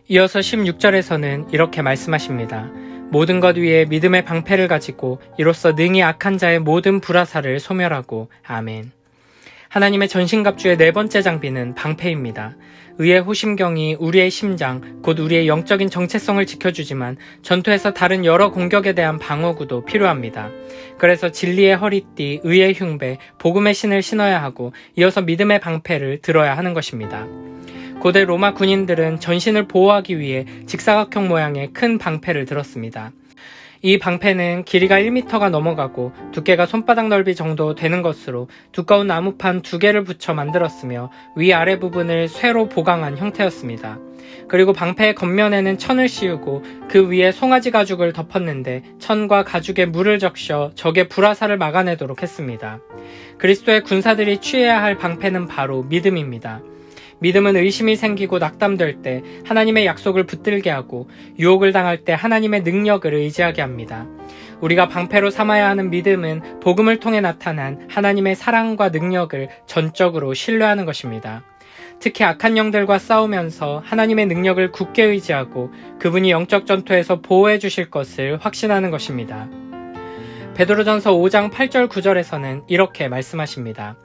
이어서 16절에서는 이렇게 말씀하십니다. 모든 것 위에 믿음의 방패를 가지고 이로써 능히 악한 자의 모든 불화살을 소멸하고. 아멘. 하나님의 전신갑주의 네 번째 장비는 방패입니다. 의의 호심경이 우리의 심장, 곧 우리의 영적인 정체성을 지켜주지만 전투에서 다른 여러 공격에 대한 방어구도 필요합니다. 그래서 진리의 허리띠, 의의 흉배, 복음의 신을 신어야 하고 이어서 믿음의 방패를 들어야 하는 것입니다. 고대 로마 군인들은 전신을 보호하기 위해 직사각형 모양의 큰 방패를 들었습니다. 이 방패는 길이가 1m가 넘어가고 두께가 손바닥 넓이 정도 되는 것으로 두꺼운 나무판 2개를 붙여 만들었으며 위아래 부분을 쇠로 보강한 형태였습니다. 그리고 방패의 겉면에는 천을 씌우고 그 위에 송아지 가죽을 덮었는데 천과 가죽에 물을 적셔 적의 불화살을 막아내도록 했습니다. 그리스도의 군사들이 취해야 할 방패는 바로 믿음입니다. 믿음은 의심이 생기고 낙담될 때 하나님의 약속을 붙들게 하고 유혹을 당할 때 하나님의 능력을 의지하게 합니다. 우리가 방패로 삼아야 하는 믿음은 복음을 통해 나타난 하나님의 사랑과 능력을 전적으로 신뢰하는 것입니다. 특히 악한 영들과 싸우면서 하나님의 능력을 굳게 의지하고 그분이 영적 전투에서 보호해 주실 것을 확신하는 것입니다. 베드로전서 5장 8절 9절에서는 이렇게 말씀하십니다.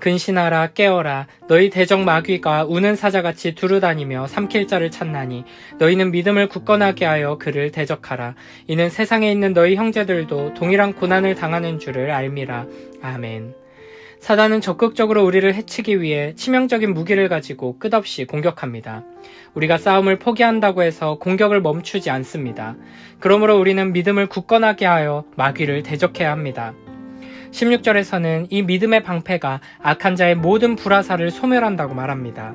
근신하라 깨어라 너희 대적 마귀가 우는 사자같이 두루다니며 삼킬 자를 찾나니 너희는 믿음을 굳건하게 하여 그를 대적하라. 이는 세상에 있는 너희 형제들도 동일한 고난을 당하는 줄을 알미라. 아멘. 사단은 적극적으로 우리를 해치기 위해 치명적인 무기를 가지고 끝없이 공격합니다. 우리가 싸움을 포기한다고 해서 공격을 멈추지 않습니다. 그러므로 우리는 믿음을 굳건하게 하여 마귀를 대적해야 합니다. 16절에서는 이 믿음의 방패가 악한 자의 모든 불화살을 소멸한다고 말합니다.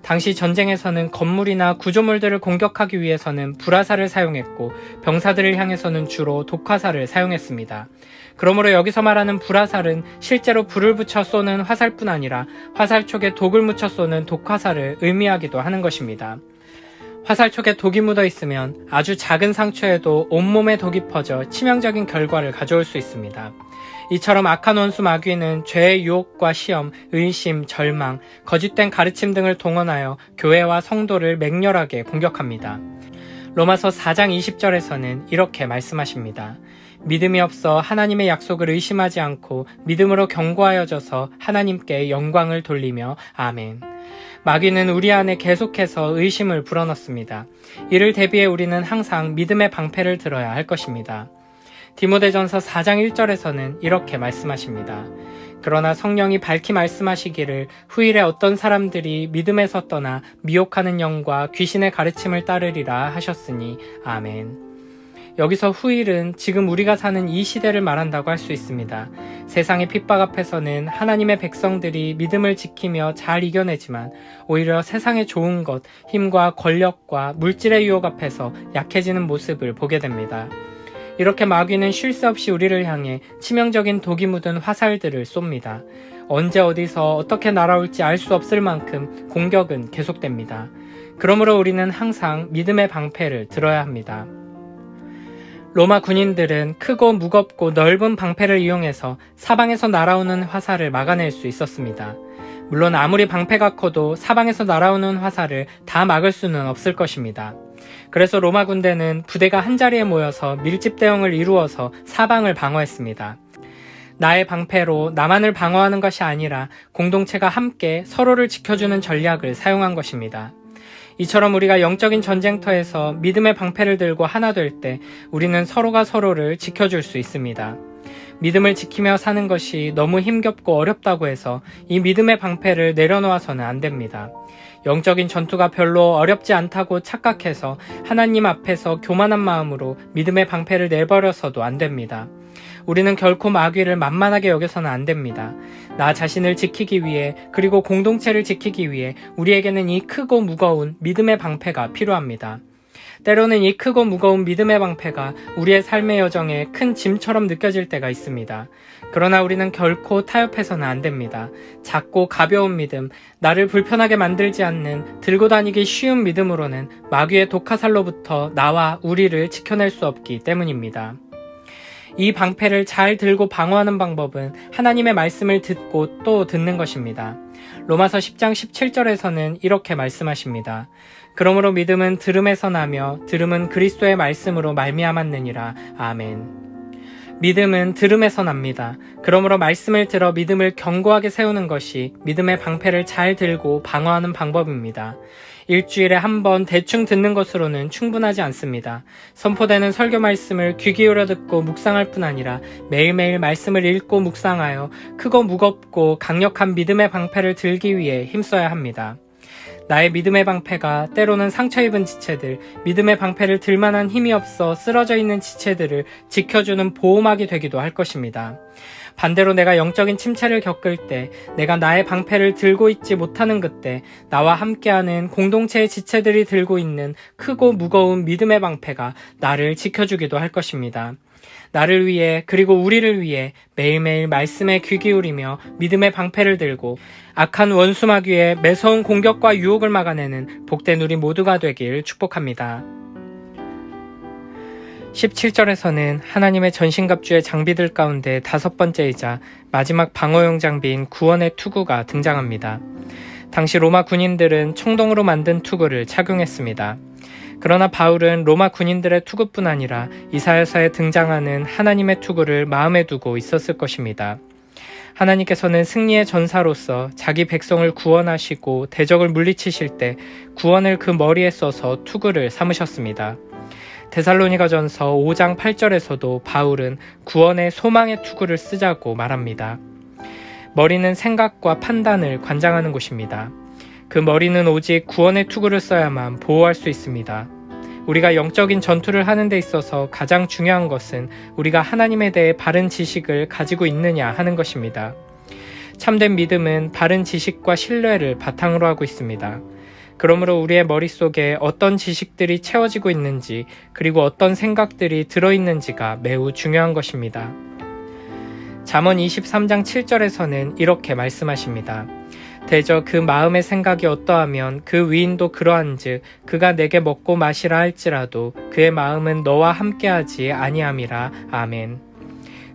당시 전쟁에서는 건물이나 구조물들을 공격하기 위해서는 불화살을 사용했고 병사들을 향해서는 주로 독화살을 사용했습니다. 그러므로 여기서 말하는 불화살은 실제로 불을 붙여 쏘는 화살뿐 아니라 화살촉에 독을 묻혀 쏘는 독화살을 의미하기도 하는 것입니다. 화살촉에 독이 묻어 있으면 아주 작은 상처에도 온몸에 독이 퍼져 치명적인 결과를 가져올 수 있습니다. 이처럼 악한 원수 마귀는 죄의 유혹과 시험, 의심, 절망, 거짓된 가르침 등을 동원하여 교회와 성도를 맹렬하게 공격합니다. 로마서 4장 20절에서는 이렇게 말씀하십니다. 믿음이 없어 하나님의 약속을 의심하지 않고 믿음으로 견고하여져서 하나님께 영광을 돌리며. 아멘. 마귀는 우리 안에 계속해서 의심을 불어넣습니다. 이를 대비해 우리는 항상 믿음의 방패를 들어야 할 것입니다. 디모데전서 4장 1절에서는 이렇게 말씀하십니다. 그러나 성령이 밝히 말씀하시기를 후일에 어떤 사람들이 믿음에서 떠나 미혹하는 영과 귀신의 가르침을 따르리라 하셨으니. 아멘. 여기서 후일은 지금 우리가 사는 이 시대를 말한다고 할 수 있습니다. 세상의 핍박 앞에서는 하나님의 백성들이 믿음을 지키며 잘 이겨내지만 오히려 세상의 좋은 것, 힘과 권력과 물질의 유혹 앞에서 약해지는 모습을 보게 됩니다. 이렇게 마귀는 쉴 새 없이 우리를 향해 치명적인 독이 묻은 화살들을 쏩니다. 언제 어디서 어떻게 날아올지 알 수 없을 만큼 공격은 계속됩니다. 그러므로 우리는 항상 믿음의 방패를 들어야 합니다. 로마 군인들은 크고 무겁고 넓은 방패를 이용해서 사방에서 날아오는 화살을 막아낼 수 있었습니다. 물론 아무리 방패가 커도 사방에서 날아오는 화살을 다 막을 수는 없을 것입니다. 그래서 로마 군대는 부대가 한자리에 모여서 밀집 대응을 이루어서 사방을 방어했습니다. 나의 방패로 나만을 방어하는 것이 아니라 공동체가 함께 서로를 지켜주는 전략을 사용한 것입니다. 이처럼 우리가 영적인 전쟁터에서 믿음의 방패를 들고 하나 될 때 우리는 서로가 서로를 지켜줄 수 있습니다. 믿음을 지키며 사는 것이 너무 힘겹고 어렵다고 해서 이 믿음의 방패를 내려놓아서는 안 됩니다. 영적인 전투가 별로 어렵지 않다고 착각해서 하나님 앞에서 교만한 마음으로 믿음의 방패를 내버려서도 안 됩니다. 우리는 결코 마귀를 만만하게 여겨서는 안 됩니다. 나 자신을 지키기 위해 그리고 공동체를 지키기 위해 우리에게는 이 크고 무거운 믿음의 방패가 필요합니다. 때로는 이 크고 무거운 믿음의 방패가 우리의 삶의 여정에 큰 짐처럼 느껴질 때가 있습니다. 그러나 우리는 결코 타협해서는 안 됩니다. 작고 가벼운 믿음, 나를 불편하게 만들지 않는 들고 다니기 쉬운 믿음으로는 마귀의 독화살로부터 나와 우리를 지켜낼 수 없기 때문입니다. 이 방패를 잘 들고 방어하는 방법은 하나님의 말씀을 듣고 또 듣는 것입니다. 로마서 10장 17절에서는 이렇게 말씀하십니다. 그러므로 믿음은 들음에서 나며 들음은 그리스도의 말씀으로 말미암았느니라. 아멘. 믿음은 들음에서 납니다. 그러므로 말씀을 들어 믿음을 견고하게 세우는 것이 믿음의 방패를 잘 들고 방어하는 방법입니다. 일주일에 한 번 대충 듣는 것으로는 충분하지 않습니다. 선포되는 설교 말씀을 귀 기울여 듣고 묵상할 뿐 아니라 매일매일 말씀을 읽고 묵상하여 크고 무겁고 강력한 믿음의 방패를 들기 위해 힘써야 합니다. 나의 믿음의 방패가 때로는 상처 입은 지체들, 믿음의 방패를 들 만한 힘이 없어 쓰러져 있는 지체들을 지켜주는 보호막이 되기도 할 것입니다. 반대로 내가 영적인 침체를 겪을 때, 내가 나의 방패를 들고 있지 못하는 그때, 나와 함께하는 공동체의 지체들이 들고 있는 크고 무거운 믿음의 방패가 나를 지켜주기도 할 것입니다. 나를 위해 그리고 우리를 위해 매일매일 말씀에 귀 기울이며 믿음의 방패를 들고 악한 원수마귀의 매서운 공격과 유혹을 막아내는 복된 우리 모두가 되길 축복합니다. 17절에서는 하나님의 전신갑주의 장비들 가운데 5번째이자 마지막 방어용 장비인 구원의 투구가 등장합니다. 당시 로마 군인들은 청동으로 만든 투구를 착용했습니다. 그러나 바울은 로마 군인들의 투구뿐 아니라 이사야서에 등장하는 하나님의 투구를 마음에 두고 있었을 것입니다. 하나님께서는 승리의 전사로서 자기 백성을 구원하시고 대적을 물리치실 때 구원을 그 머리에 써서 투구를 삼으셨습니다. 데살로니가전서 5장 8절에서도 바울은 구원의 소망의 투구를 쓰자고 말합니다. 머리는 생각과 판단을 관장하는 곳입니다. 그 머리는 오직 구원의 투구를 써야만 보호할 수 있습니다. 우리가 영적인 전투를 하는 데 있어서 가장 중요한 것은 우리가 하나님에 대해 바른 지식을 가지고 있느냐 하는 것입니다. 참된 믿음은 바른 지식과 신뢰를 바탕으로 하고 있습니다. 그러므로 우리의 머릿속에 어떤 지식들이 채워지고 있는지 그리고 어떤 생각들이 들어있는지가 매우 중요한 것입니다. 잠언 23장 7절에서는 이렇게 말씀하십니다. 대저 그 마음의 생각이 어떠하면 그 위인도 그러한즉 그가 내게 먹고 마시라 할지라도 그의 마음은 너와 함께하지 아니함이라. 아멘.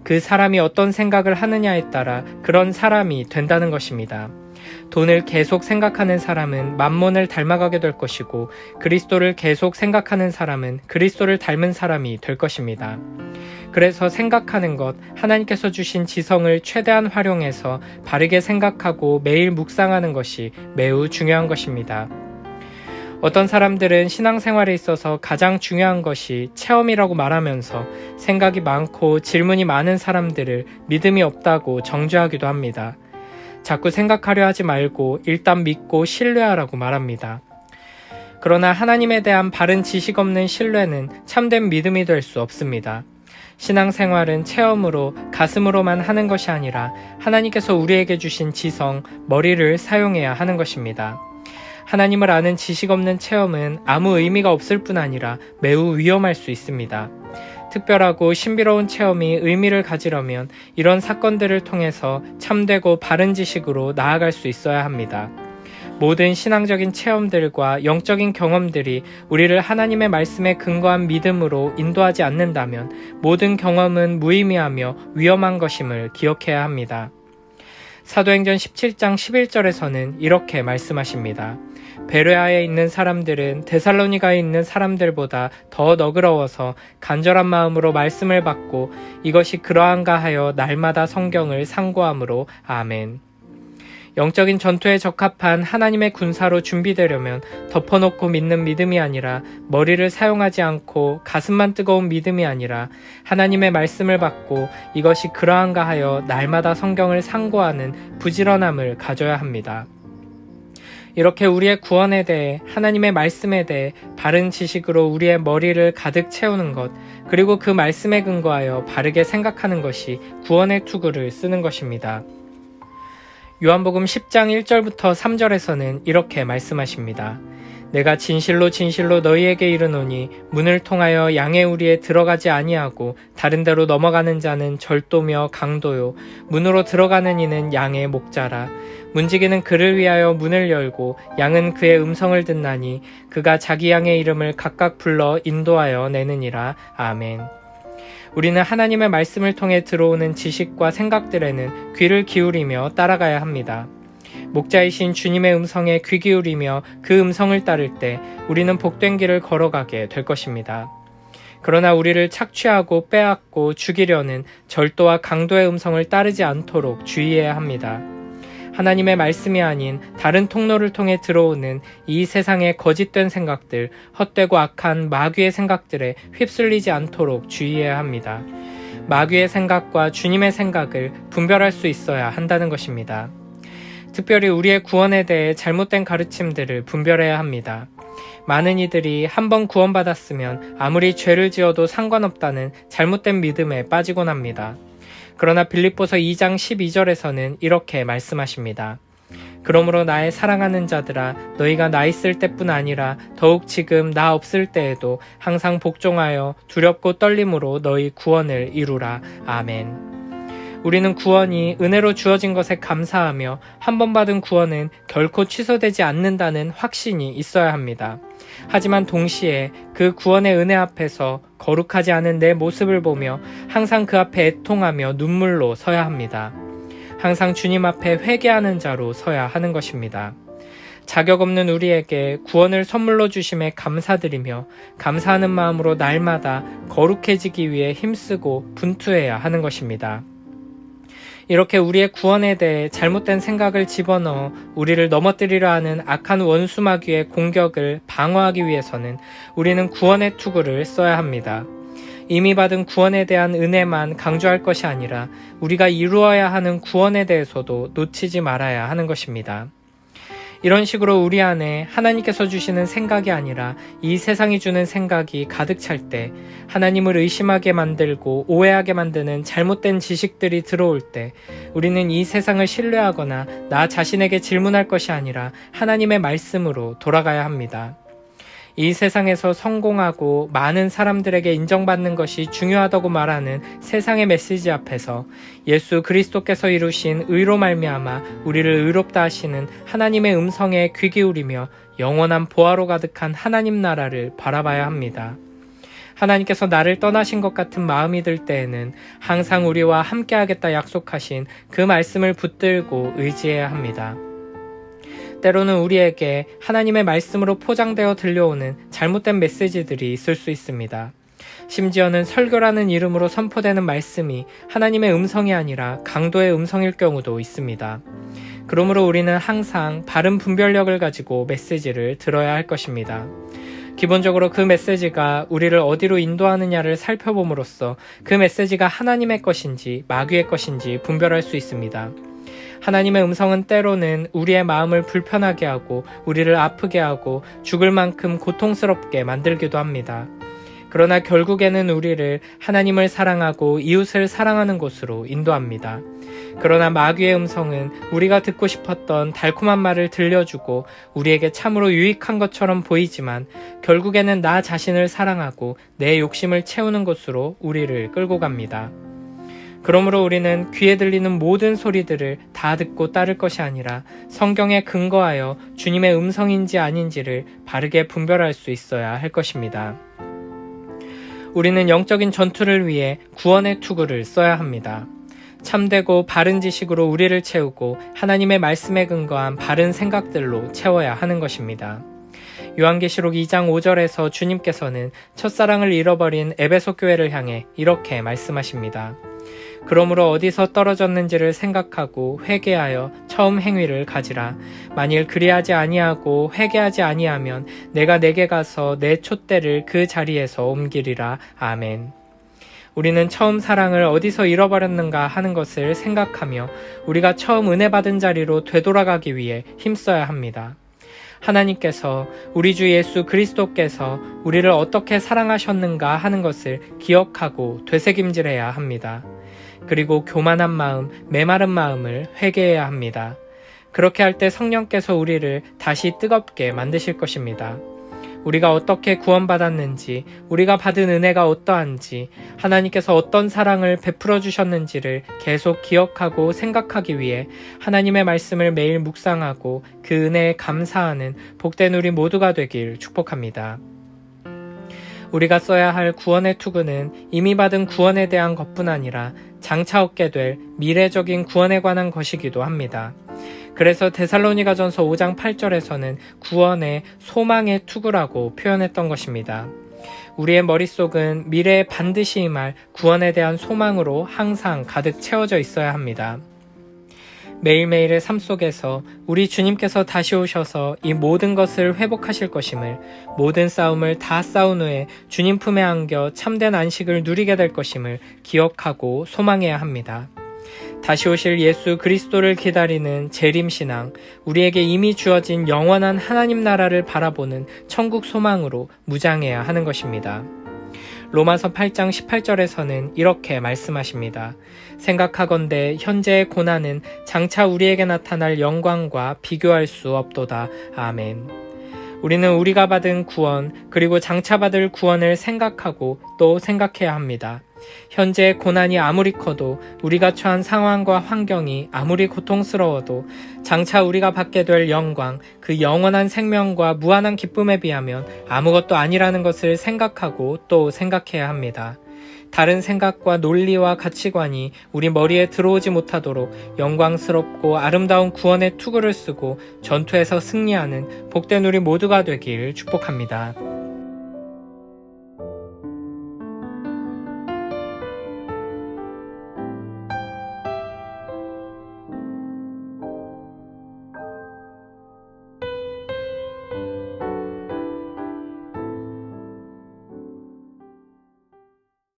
그 사람이 어떤 생각을 하느냐에 따라 그런 사람이 된다는 것입니다. 돈을 계속 생각하는 사람은 만몬을 닮아가게 될 것이고 그리스도를 계속 생각하는 사람은 그리스도를 닮은 사람이 될 것입니다. 그래서 생각하는 것, 하나님께서 주신 지성을 최대한 활용해서 바르게 생각하고 매일 묵상하는 것이 매우 중요한 것입니다. 어떤 사람들은 신앙생활에 있어서 가장 중요한 것이 체험이라고 말하면서 생각이 많고 질문이 많은 사람들을 믿음이 없다고 정죄하기도 합니다. 자꾸 생각하려 하지 말고 일단 믿고 신뢰하라고 말합니다. 그러나 하나님에 대한 바른 지식 없는 신뢰는 참된 믿음이 될 수 없습니다. 신앙생활은 체험으로 가슴으로만 하는 것이 아니라 하나님께서 우리에게 주신 지성, 머리를 사용해야 하는 것입니다. 하나님을 아는 지식 없는 체험은 아무 의미가 없을 뿐 아니라 매우 위험할 수 있습니다. 특별하고 신비로운 체험이 의미를 가지려면 이런 사건들을 통해서 참되고 바른 지식으로 나아갈 수 있어야 합니다. 모든 신앙적인 체험들과 영적인 경험들이 우리를 하나님의 말씀에 근거한 믿음으로 인도하지 않는다면 모든 경험은 무의미하며 위험한 것임을 기억해야 합니다. 사도행전 17장 11절에서는 이렇게 말씀하십니다. 베레아에 있는 사람들은 데살로니가에 있는 사람들보다 더 너그러워서 간절한 마음으로 말씀을 받고 이것이 그러한가 하여 날마다 성경을 상고함으로. 아멘. 영적인 전투에 적합한 하나님의 군사로 준비되려면 덮어놓고 믿는 믿음이 아니라 머리를 사용하지 않고 가슴만 뜨거운 믿음이 아니라 하나님의 말씀을 받고 이것이 그러한가 하여 날마다 성경을 상고하는 부지런함을 가져야 합니다. 이렇게 우리의 구원에 대해 하나님의 말씀에 대해 바른 지식으로 우리의 머리를 가득 채우는 것 그리고 그 말씀에 근거하여 바르게 생각하는 것이 구원의 투구를 쓰는 것입니다. 요한복음 10장 1절부터 3절에서는 이렇게 말씀하십니다. 내가 진실로 진실로 너희에게 이르노니 문을 통하여 양의 우리에 들어가지 아니하고 다른 데로 넘어가는 자는 절도며 강도요 문으로 들어가는 이는 양의 목자라. 문지기는 그를 위하여 문을 열고 양은 그의 음성을 듣나니 그가 자기 양의 이름을 각각 불러 인도하여 내느니라. 아멘. 우리는 하나님의 말씀을 통해 들어오는 지식과 생각들에는 귀를 기울이며 따라가야 합니다. 목자이신 주님의 음성에 귀 기울이며 그 음성을 따를 때 우리는 복된 길을 걸어가게 될 것입니다. 그러나 우리를 착취하고 빼앗고 죽이려는 절도와 강도의 음성을 따르지 않도록 주의해야 합니다. 하나님의 말씀이 아닌 다른 통로를 통해 들어오는 이 세상의 거짓된 생각들, 헛되고 악한 마귀의 생각들에 휩쓸리지 않도록 주의해야 합니다. 마귀의 생각과 주님의 생각을 분별할 수 있어야 한다는 것입니다. 특별히 우리의 구원에 대해 잘못된 가르침들을 분별해야 합니다. 많은 이들이 한번 구원받았으면 아무리 죄를 지어도 상관없다는 잘못된 믿음에 빠지곤 합니다. 그러나 빌립보서 2장 12절에서는 이렇게 말씀하십니다. 그러므로 나의 사랑하는 자들아, 너희가 나 있을 때뿐 아니라 더욱 지금 나 없을 때에도 항상 복종하여 두렵고 떨림으로 너희 구원을 이루라. 아멘. 우리는 구원이 은혜로 주어진 것에 감사하며 한 번 받은 구원은 결코 취소되지 않는다는 확신이 있어야 합니다. 하지만 동시에 그 구원의 은혜 앞에서 거룩하지 않은 내 모습을 보며 항상 그 앞에 애통하며 눈물로 서야 합니다. 항상 주님 앞에 회개하는 자로 서야 하는 것입니다. 자격 없는 우리에게 구원을 선물로 주심에 감사드리며 감사하는 마음으로 날마다 거룩해지기 위해 힘쓰고 분투해야 하는 것입니다. 이렇게 우리의 구원에 대해 잘못된 생각을 집어넣어 우리를 넘어뜨리려 하는 악한 원수 마귀의 공격을 방어하기 위해서는 우리는 구원의 투구를 써야 합니다. 이미 받은 구원에 대한 은혜만 강조할 것이 아니라 우리가 이루어야 하는 구원에 대해서도 놓치지 말아야 하는 것입니다. 이런 식으로 우리 안에 하나님께서 주시는 생각이 아니라 이 세상이 주는 생각이 가득 찰 때, 하나님을 의심하게 만들고 오해하게 만드는 잘못된 지식들이 들어올 때 우리는 이 세상을 신뢰하거나 나 자신에게 질문할 것이 아니라 하나님의 말씀으로 돌아가야 합니다. 이 세상에서 성공하고 많은 사람들에게 인정받는 것이 중요하다고 말하는 세상의 메시지 앞에서 예수 그리스도께서 이루신 의로 말미암아 우리를 의롭다 하시는 하나님의 음성에 귀 기울이며 영원한 보화로 가득한 하나님 나라를 바라봐야 합니다. 하나님께서 나를 떠나신 것 같은 마음이 들 때에는 항상 우리와 함께하겠다 약속하신 그 말씀을 붙들고 의지해야 합니다. 때로는 우리에게 하나님의 말씀으로 포장되어 들려오는 잘못된 메시지들이 있을 수 있습니다. 심지어는 설교라는 이름으로 선포되는 말씀이 하나님의 음성이 아니라 강도의 음성일 경우도 있습니다. 그러므로 우리는 항상 바른 분별력을 가지고 메시지를 들어야 할 것입니다. 기본적으로 그 메시지가 우리를 어디로 인도하느냐를 살펴봄으로써 그 메시지가 하나님의 것인지 마귀의 것인지 분별할 수 있습니다. 하나님의 음성은 때로는 우리의 마음을 불편하게 하고 우리를 아프게 하고 죽을 만큼 고통스럽게 만들기도 합니다. 그러나 결국에는 우리를 하나님을 사랑하고 이웃을 사랑하는 곳으로 인도합니다. 그러나 마귀의 음성은 우리가 듣고 싶었던 달콤한 말을 들려주고 우리에게 참으로 유익한 것처럼 보이지만 결국에는 나 자신을 사랑하고 내 욕심을 채우는 곳으로 우리를 끌고 갑니다. 그러므로 우리는 귀에 들리는 모든 소리들을 다 듣고 따를 것이 아니라 성경에 근거하여 주님의 음성인지 아닌지를 바르게 분별할 수 있어야 할 것입니다. 우리는 영적인 전투를 위해 구원의 투구를 써야 합니다. 참되고 바른 지식으로 우리를 채우고 하나님의 말씀에 근거한 바른 생각들로 채워야 하는 것입니다. 요한계시록 2장 5절에서 주님께서는 첫사랑을 잃어버린 에베소 교회를 향해 이렇게 말씀하십니다. 그러므로 어디서 떨어졌는지를 생각하고 회개하여 처음 행위를 가지라. 만일 그리하지 아니하고 회개하지 아니하면 내가 내게 가서 내 촛대를 그 자리에서 옮기리라. 아멘. 우리는 처음 사랑을 어디서 잃어버렸는가 하는 것을 생각하며 우리가 처음 은혜 받은 자리로 되돌아가기 위해 힘써야 합니다. 하나님께서 우리 주 예수 그리스도께서 우리를 어떻게 사랑하셨는가 하는 것을 기억하고 되새김질해야 합니다. 그리고 교만한 마음, 메마른 마음을 회개해야 합니다. 그렇게 할 때 성령께서 우리를 다시 뜨겁게 만드실 것입니다. 우리가 어떻게 구원받았는지, 우리가 받은 은혜가 어떠한지, 하나님께서 어떤 사랑을 베풀어 주셨는지를 계속 기억하고 생각하기 위해 하나님의 말씀을 매일 묵상하고 그 은혜에 감사하는 복된 우리 모두가 되길 축복합니다. 우리가 써야 할 구원의 투구는 이미 받은 구원에 대한 것뿐 아니라 장차 얻게 될 미래적인 구원에 관한 것이기도 합니다. 그래서 데살로니가전서 5장 8절에서는 구원의 소망의 투구라고 표현했던 것입니다. 우리의 머릿속은 미래에 반드시 임할 구원에 대한 소망으로 항상 가득 채워져 있어야 합니다. 매일매일의 삶 속에서 우리 주님께서 다시 오셔서 이 모든 것을 회복하실 것임을, 모든 싸움을 다 싸운 후에 주님 품에 안겨 참된 안식을 누리게 될 것임을 기억하고 소망해야 합니다. 다시 오실 예수 그리스도를 기다리는 재림신앙, 우리에게 이미 주어진 영원한 하나님 나라를 바라보는 천국 소망으로 무장해야 하는 것입니다. 로마서 8장 18절에서는 이렇게 말씀하십니다. 생각하건대 현재의 고난은 장차 우리에게 나타날 영광과 비교할 수 없도다. 아멘. 우리는 우리가 받은 구원, 그리고 장차 받을 구원을 생각하고 또 생각해야 합니다. 현재의 고난이 아무리 커도, 우리가 처한 상황과 환경이 아무리 고통스러워도 장차 우리가 받게 될 영광, 그 영원한 생명과 무한한 기쁨에 비하면 아무것도 아니라는 것을 생각하고 또 생각해야 합니다. 다른 생각과 논리와 가치관이 우리 머리에 들어오지 못하도록 영광스럽고 아름다운 구원의 투구를 쓰고 전투에서 승리하는 복된 우리 모두가 되길 축복합니다.